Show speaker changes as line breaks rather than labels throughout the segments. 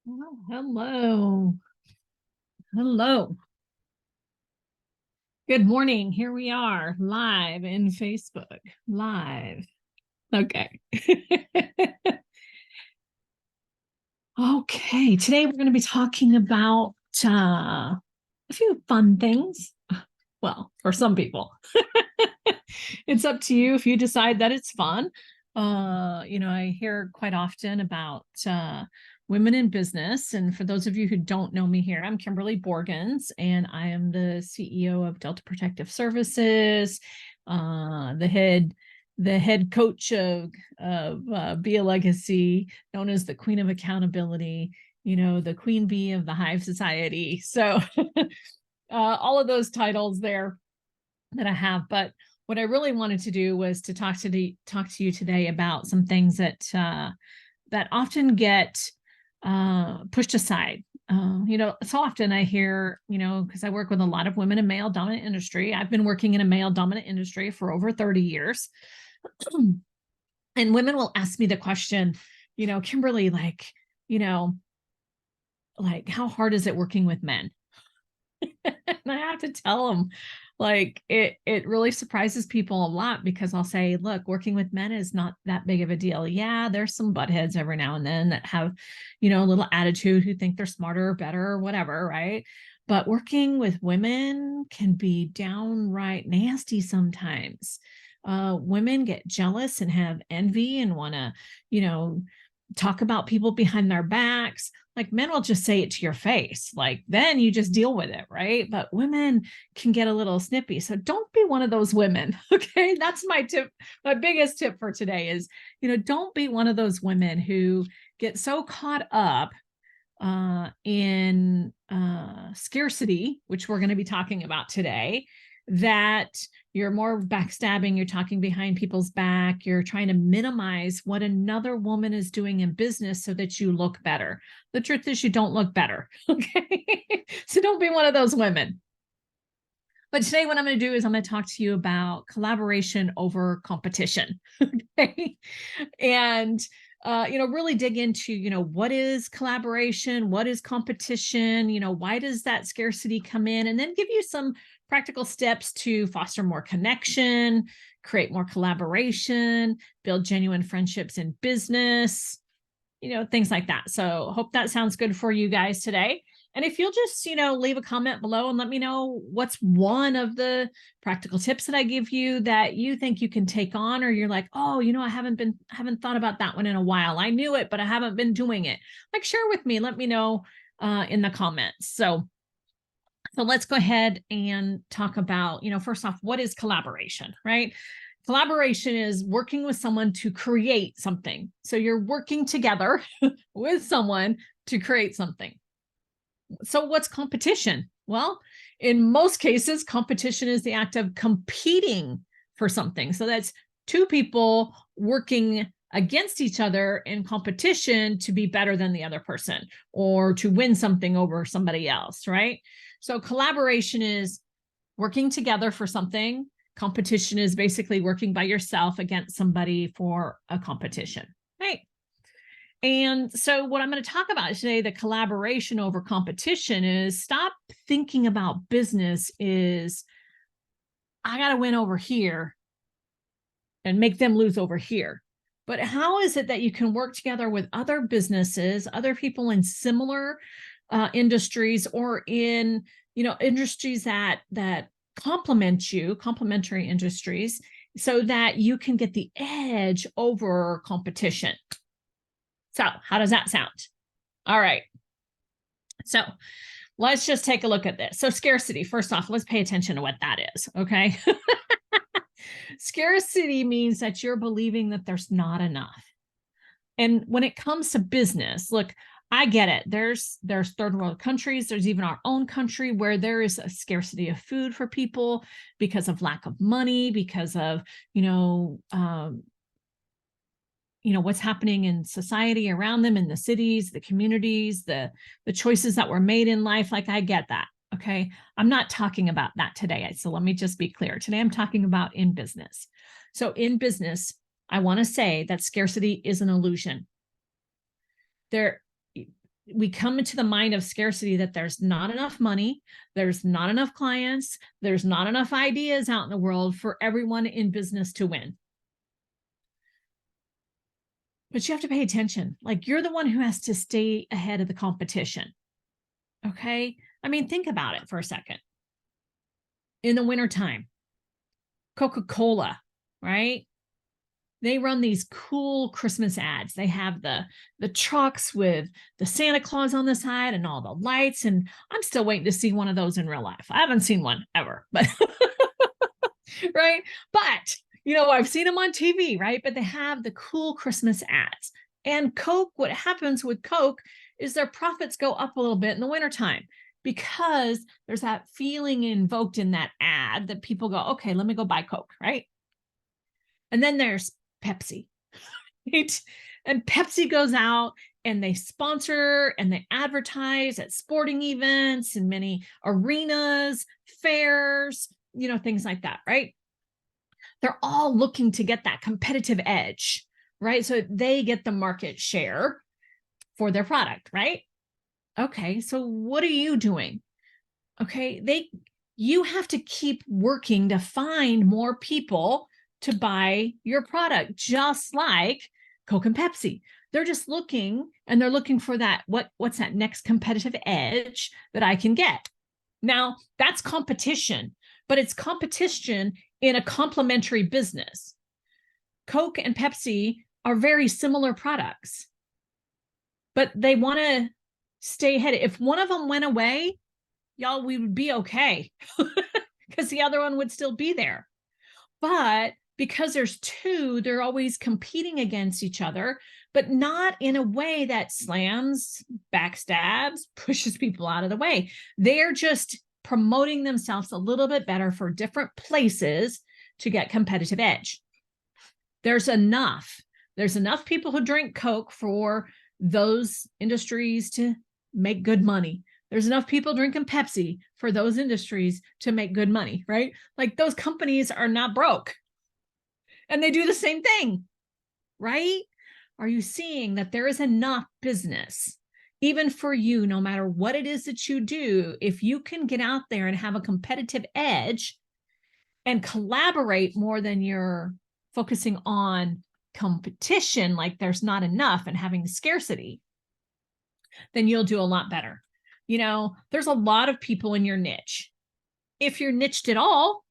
Well, hello. Hello. Good morning. Here we are live in Facebook. Live. Okay. Okay. Today we're going to be talking about a few fun things. Well, for some people, it's up to you if you decide that it's fun. I hear quite often about women in business. And for those of you who don't know me here, I'm Kimberly Borgens, and I am the CEO of Delta Protective Services, the head coach of Be a Legacy, known as the Queen of Accountability, the Queen Bee of the Hive Society. So all of those titles there that I have. But what I really wanted to do was to talk to you today about some things that often get pushed aside. So often I hear, because I work with a lot of women in male dominant industry. I've been working in a male dominant industry for over 30 years. And women will ask me the question, Kimberly, like how hard is it working with men? And I have to tell them, it really surprises people a lot, because I'll say, look, working with men is not that big of a deal. Yeah, there's some butt heads every now and then that have, a little attitude, who think they're smarter or better or whatever, right? But working with women can be downright nasty sometimes. Women get jealous and have envy and want to, talk about people behind their backs. Like, men will just say it to your face, like, then you just deal with it, right? But women can get a little snippy. So don't be one of those women. Okay, that's my tip. My biggest tip for today is, don't be one of those women who get so caught up in scarcity, which we're going to be talking about today, that you're more backstabbing, you're talking behind people's back, you're trying to minimize what another woman is doing in business so that you look better. The truth is, you don't look better. Okay. So don't be one of those women. But today, what I'm going to do is I'm going to talk to you about collaboration over competition. Okay. And really dig into, what is collaboration? What is competition? Why does that scarcity come in? And then give you some practical steps to foster more connection, create more collaboration, build genuine friendships in business, things like that. So hope that sounds good for you guys today. And if you'll just, leave a comment below and let me know what's one of the practical tips that I give you that you think you can take on, or you're like, oh, I haven't thought about that one in a while. I knew it, but I haven't been doing it. Like, share with me, let me know in the comments. So let's go ahead and talk about, first off, what is collaboration, right? Collaboration is working with someone to create something. So you're working together with someone to create something. So what's competition? Well, in most cases, competition is the act of competing for something. So that's two people working against each other in competition to be better than the other person, or to win something over somebody else, right? So collaboration is working together for something. Competition is basically working by yourself against somebody for a competition, right? And so what I'm going to talk about today, the collaboration over competition, is stop thinking about business is, I got to win over here and make them lose over here. But how is it that you can work together with other businesses, other people in similar industries, or in, industries that complement you, complementary industries, so that you can get the edge over competition? So how does that sound? All right. So let's just take a look at this. So scarcity, first off, let's pay attention to what that is. Okay. Scarcity means that you're believing that there's not enough. And when it comes to business, look, I get it. There's third world countries. There's even our own country where there is a scarcity of food for people because of lack of money, because of, what's happening in society around them, in the cities, the communities, the choices that were made in life. Like, I get that. Okay. I'm not talking about that today. So let me just be clear. Today, I'm talking about in business. So in business, I want to say that scarcity is an illusion. we come into the mind of scarcity that there's not enough money, there's not enough clients, there's not enough ideas out in the world for everyone in business to win. But you have to pay attention. Like, you're the one who has to stay ahead of the competition. Okay. I mean, think about it for a second. In the wintertime, Coca-Cola, right? They run these cool Christmas ads. They have the trucks with the Santa Claus on the side and all the lights. And I'm still waiting to see one of those in real life. I haven't seen one ever, but right. But, I've seen them on TV, right? But they have the cool Christmas ads. And Coke, what happens with Coke is their profits go up a little bit in the wintertime because there's that feeling invoked in that ad that people go, okay, let me go buy Coke, right? And then there's Pepsi, right? And Pepsi goes out and they sponsor and they advertise at sporting events and many arenas, fairs, things like that, right? They're all looking to get that competitive edge, right? So they get the market share for their product, right? Okay, so what are you doing? Okay, you have to keep working to find more people to buy your product, just like Coke and Pepsi. They're just looking, and they're looking for that, what's that next competitive edge that I can get? Now, that's competition, but it's competition in a complementary business. Coke and Pepsi are very similar products, but they want to stay ahead. If one of them went away, y'all, we would be okay because the other one would still be there. But because there's two, they're always competing against each other, but not in a way that slams, backstabs, pushes people out of the way. They're just promoting themselves a little bit better for different places to get competitive edge. There's enough people who drink Coke for those industries to make good money. There's enough people drinking Pepsi for those industries to make good money, right? Like, those companies are not broke and they do the same thing, right? Are you seeing that there is enough business, even for you, no matter what it is that you do? If you can get out there and have a competitive edge and collaborate more than you're focusing on competition, like there's not enough and having scarcity, then you'll do a lot better. There's a lot of people in your niche. If you're niched at all,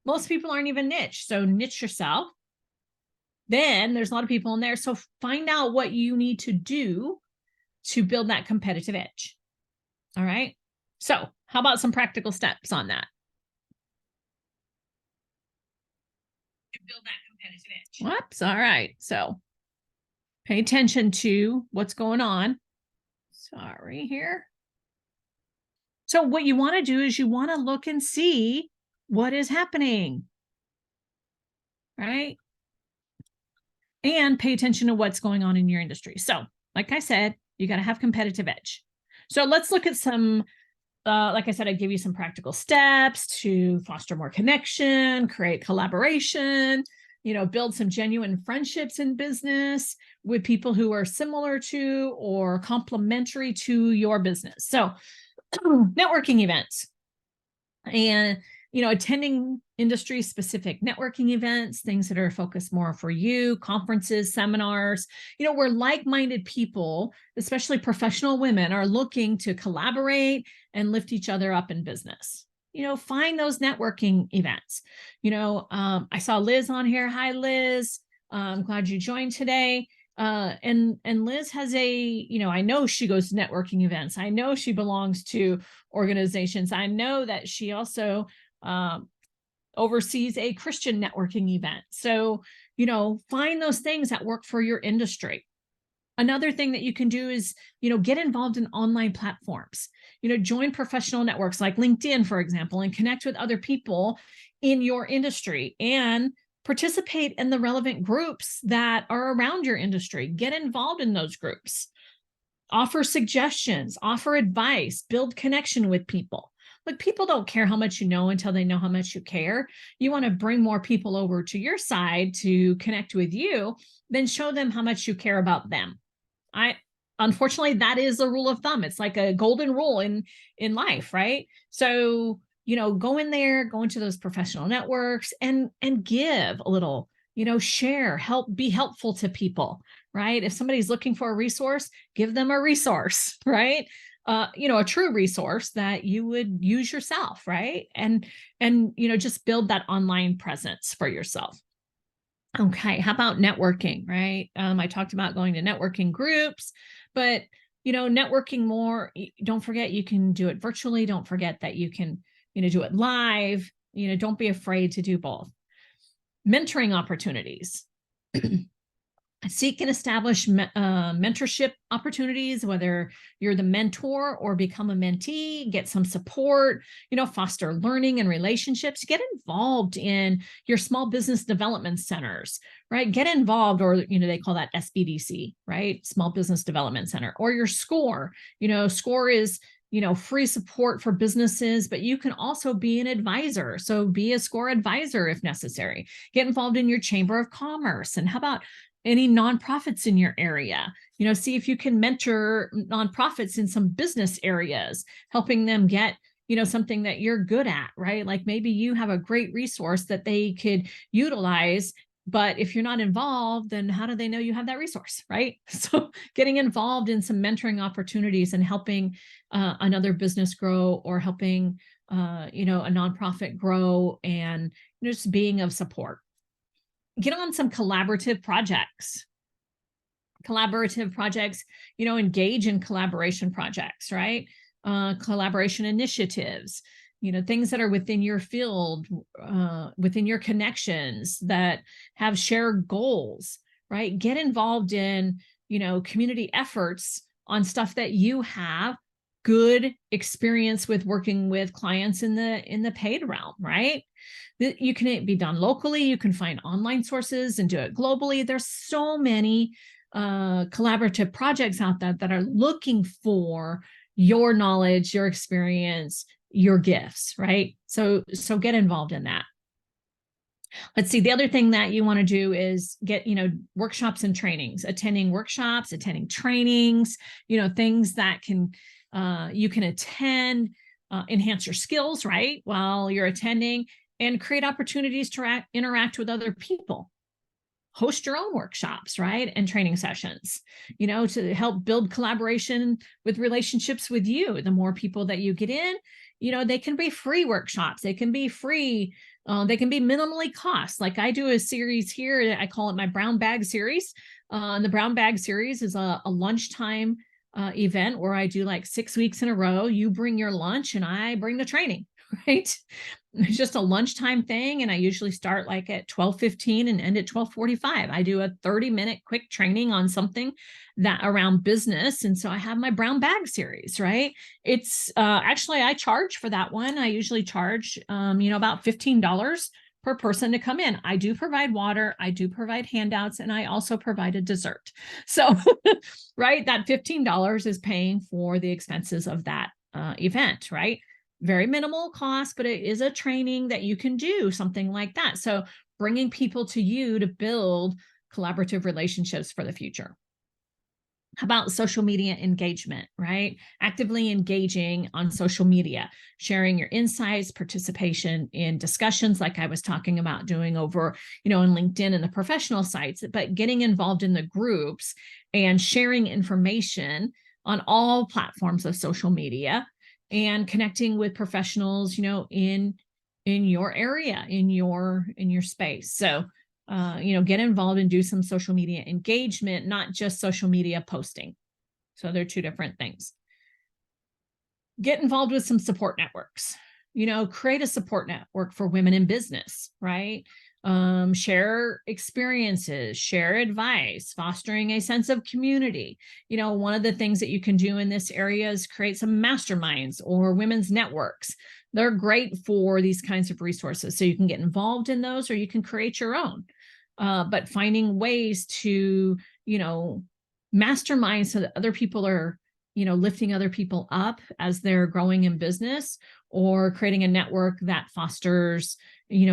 most people aren't even niche. So niche yourself. Then there's a lot of people in there. So find out what you need to do to build that competitive edge. All right. So how about some practical steps on that? To build that competitive edge. Whoops. All right. So pay attention to what's going on. Sorry here. So what you want to do is you want to look and see what is happening, right? And pay attention to what's going on in your industry. So, like I said, you got to have competitive edge. So let's look at some, like I said, I give you some practical steps to foster more connection, create collaboration, build some genuine friendships in business with people who are similar to or complementary to your business. So networking events and, attending industry specific networking events, things that are focused more for you, conferences, seminars, where like-minded people, especially professional women, are looking to collaborate and lift each other up in business. Find those networking events. I saw Liz on here. Hi, Liz. I'm glad you joined today. And Liz has I know she goes to networking events. I know she belongs to organizations. I know that she also oversees a Christian networking event. So, find those things that work for your industry. Another thing that you can do is, get involved in online platforms, join professional networks like LinkedIn, for example, and connect with other people in your industry and participate in the relevant groups that are around your industry. Get involved in those groups, offer suggestions, offer advice, build connection with people. Look, people don't care how much you know until they know how much you care. You want to bring more people over to your side to connect with you, then show them how much you care about them. I unfortunately, that is a rule of thumb. It's like a golden rule in life, right? So, go in there, go into those professional networks and give a little, share, help, be helpful to people, right? If somebody's looking for a resource, give them a resource, right? A true resource that you would use yourself, right? And just build that online presence for yourself. Okay, how about networking, right? I talked about going to networking groups, but networking more. Don't forget you can do it virtually. Don't forget that you can, do it live. Don't be afraid to do both. Mentoring opportunities. Seek and establish mentorship opportunities, whether you're the mentor or become a mentee, get some support, foster learning and relationships, get involved in your small business development centers, right? Get involved, or, they call that SBDC, right? Small Business Development Center, or your SCORE. SCORE is, free support for businesses, but you can also be an advisor. So be a SCORE advisor if necessary. Get involved in your Chamber of Commerce. And how about any nonprofits in your area? See if you can mentor nonprofits in some business areas, helping them get, something that you're good at, right? Like maybe you have a great resource that they could utilize, but if you're not involved, then how do they know you have that resource, right? So getting involved in some mentoring opportunities and helping another business grow, or helping, a nonprofit grow, and just being of support. Get on some collaborative projects. Engage in collaboration projects, right? Collaboration initiatives, things that are within your field, within your connections, that have shared goals, right? Get involved in, community efforts on stuff that you have good experience with, working with clients in the paid realm, right? You can be done locally. You can find online sources and do it globally. There's so many collaborative projects out there that are looking for your knowledge, your experience, your gifts, right? So get involved in that. Let's see, the other thing that you want to do is get, workshops and trainings, attending workshops, attending trainings, things that can, you can attend, enhance your skills, right, while you're attending, and create opportunities to interact with other people. Host your own workshops, right, and training sessions, to help build collaboration with relationships with you. The more people that you get in, they can be free workshops. They can be free. They can be minimally cost. Like I do a series here. I call it my brown bag series. And the brown bag series is a lunchtime event where I do like 6 weeks in a row. You bring your lunch and I bring the training, right? It's just a lunchtime thing. And I usually start like at 12:15 and end at 12:45. I do a 30-minute quick training on something that around business. And so I have my brown bag series, right? It's actually, I charge for that one. I usually charge, about $15 per person to come in. I do provide water, I do provide handouts, and I also provide a dessert. So, right, that $15 is paying for the expenses of that event, right? Very minimal cost, but it is a training that you can do, something like that. So bringing people to you to build collaborative relationships for the future. How about social media engagement, right? Actively engaging on social media, sharing your insights, participation in discussions like I was talking about doing over, in LinkedIn and the professional sites, but getting involved in the groups and sharing information on all platforms of social media, and connecting with professionals, in your area, in your space. So, get involved and do some social media engagement, not just social media posting. So they're two different things. Get involved with some support networks. Create a support network for women in business, right? Share experiences, share advice, fostering a sense of community. One of the things that you can do in this area is create some masterminds or women's networks. They're great for these kinds of resources. So you can get involved in those, or you can create your own. But finding ways to, mastermind so that other people are, lifting other people up as they're growing in business, or creating a network that fosters,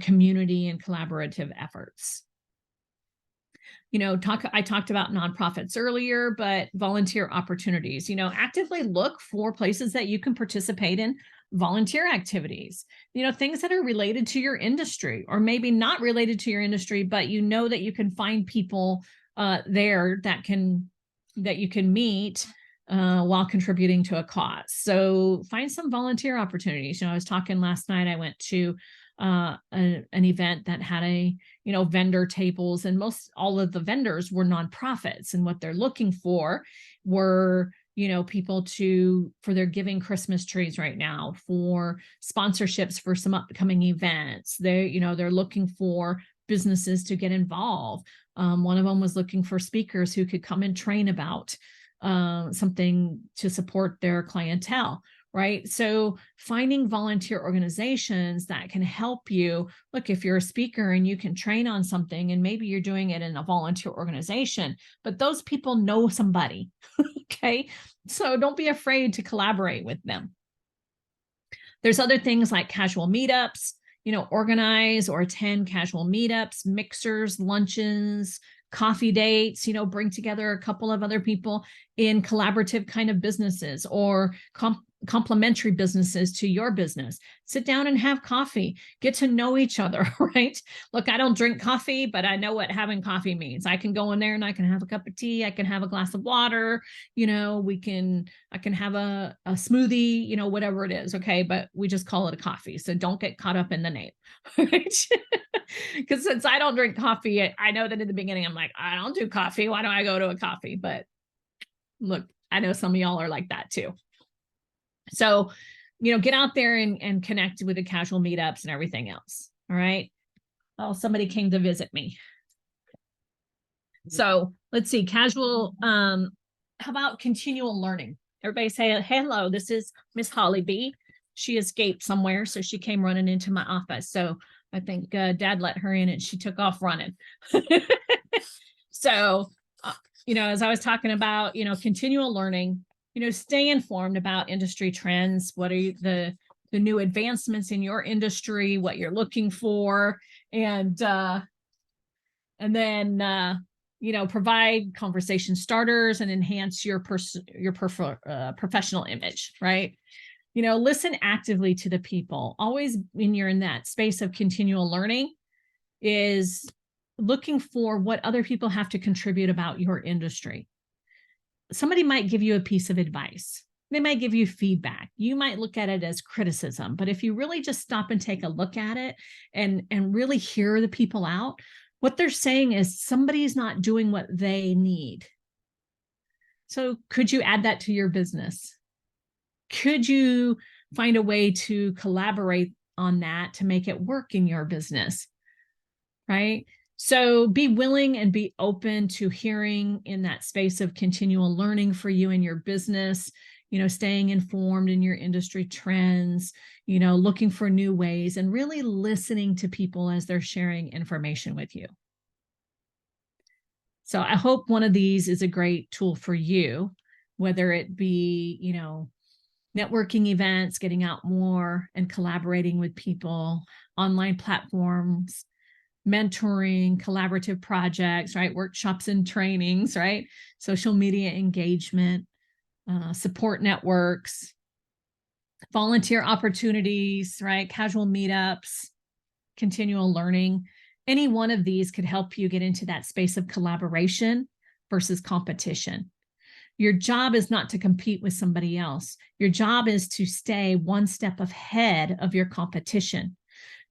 community and collaborative efforts. I talked about nonprofits earlier, but volunteer opportunities, actively look for places that you can participate in volunteer activities, things that are related to your industry, or maybe not related to your industry, but that you can find people there that you can meet while contributing to a cause. So find some volunteer opportunities. I was talking last night, I went to an event that had vendor tables, and most all of the vendors were nonprofits, and what they're looking for were people for their giving Christmas trees right now, for sponsorships for some upcoming events. They're looking for businesses to get involved. One of them was looking for speakers who could come and train about something to support their clientele. Right. So finding volunteer organizations that can help you. Look, if you're a speaker and you can train on something, and maybe you're doing it in a volunteer organization, but those people know somebody. Okay. So don't be afraid to collaborate with them. There's other things like casual meetups, organize or attend casual meetups, mixers, luncheons, coffee dates, bring together a couple of other people in collaborative kind of businesses, or complementary businesses to your business. Sit down and have coffee, get to know each other, right? Look, I don't drink coffee, but I know what having coffee means. I can go in there and I can have a cup of tea, I can have a glass of water, I can have a smoothie, whatever it is. Okay. But we just call it a coffee. So don't get caught up in the name, right? Because since I don't drink coffee, I know that in the beginning, I'm like, I don't do coffee. Why do I go to a coffee? But look, I know some of y'all are like that too. So, get out there and connect with the casual meetups and everything else. All right. Oh, somebody came to visit me. So let's see, casual, how about continual learning? Everybody say, hello, this is Miss Holly B. She escaped somewhere, so she came running into my office. So I think Dad let her in and she took off running. So, as I was talking about, continual learning, stay informed about industry trends. What are the new advancements in your industry, what you're looking for, and then provide conversation starters and enhance your professional image, right? Listen actively to the people. Always when you're in that space of continual learning, is looking for what other people have to contribute about your industry. Somebody might give you a piece of advice. They might give you feedback. You might look at it as criticism, but if you really just stop and take a look at it and really hear the people out, what they're saying is somebody's not doing what they need. So could you add that to your business? Could you find a way to collaborate on that to make it work in your business? Right? So be willing and be open to hearing in that space of continual learning for you and your business, staying informed in your industry trends, looking for new ways, and really listening to people as they're sharing information with you. So I hope one of these is a great tool for you, whether it be, networking events, getting out more and collaborating with people, online platforms, mentoring, collaborative projects, right? Workshops and trainings, right? Social media engagement, support networks, volunteer opportunities, right? Casual meetups, continual learning. Any one of these could help you get into that space of collaboration versus competition. Your job is not to compete with somebody else. Your job is to stay one step ahead of your competition.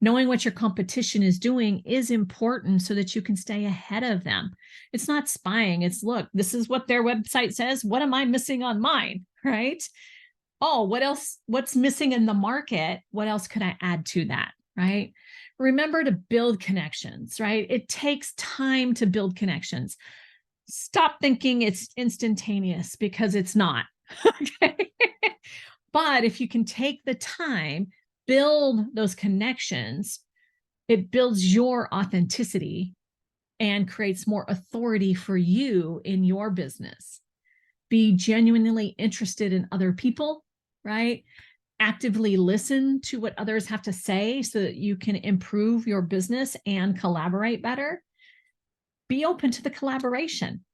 Knowing what your competition is doing is important so that you can stay ahead of them. It's not spying. It's, look, this is what their website says. What am I missing on mine, right? Oh, what else? What's missing in the market? What else could I add to that, right? Remember to build connections, right? It takes time to build connections. Stop thinking it's instantaneous, because it's not. Okay. But if you can take the time, build those connections, it builds your authenticity and creates more authority for you in your business. Be genuinely interested in other people, right? Actively listen to what others have to say so that you can improve your business and collaborate better. be open to the collaboration.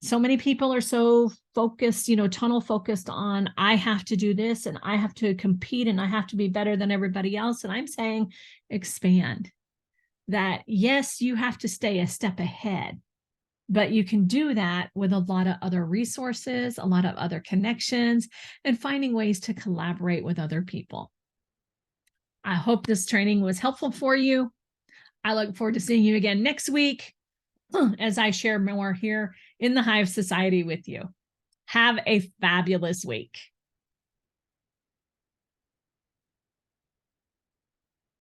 So many people are so focused, tunnel focused on, I have to do this and I have to compete and I have to be better than everybody else. And I'm saying expand that. Yes, you have to stay a step ahead, but you can do that with a lot of other resources, a lot of other connections, and finding ways to collaborate with other people. I hope this training was helpful for you. I look forward to seeing you again next week as I share more here in the Hive Society with you. Have a fabulous week.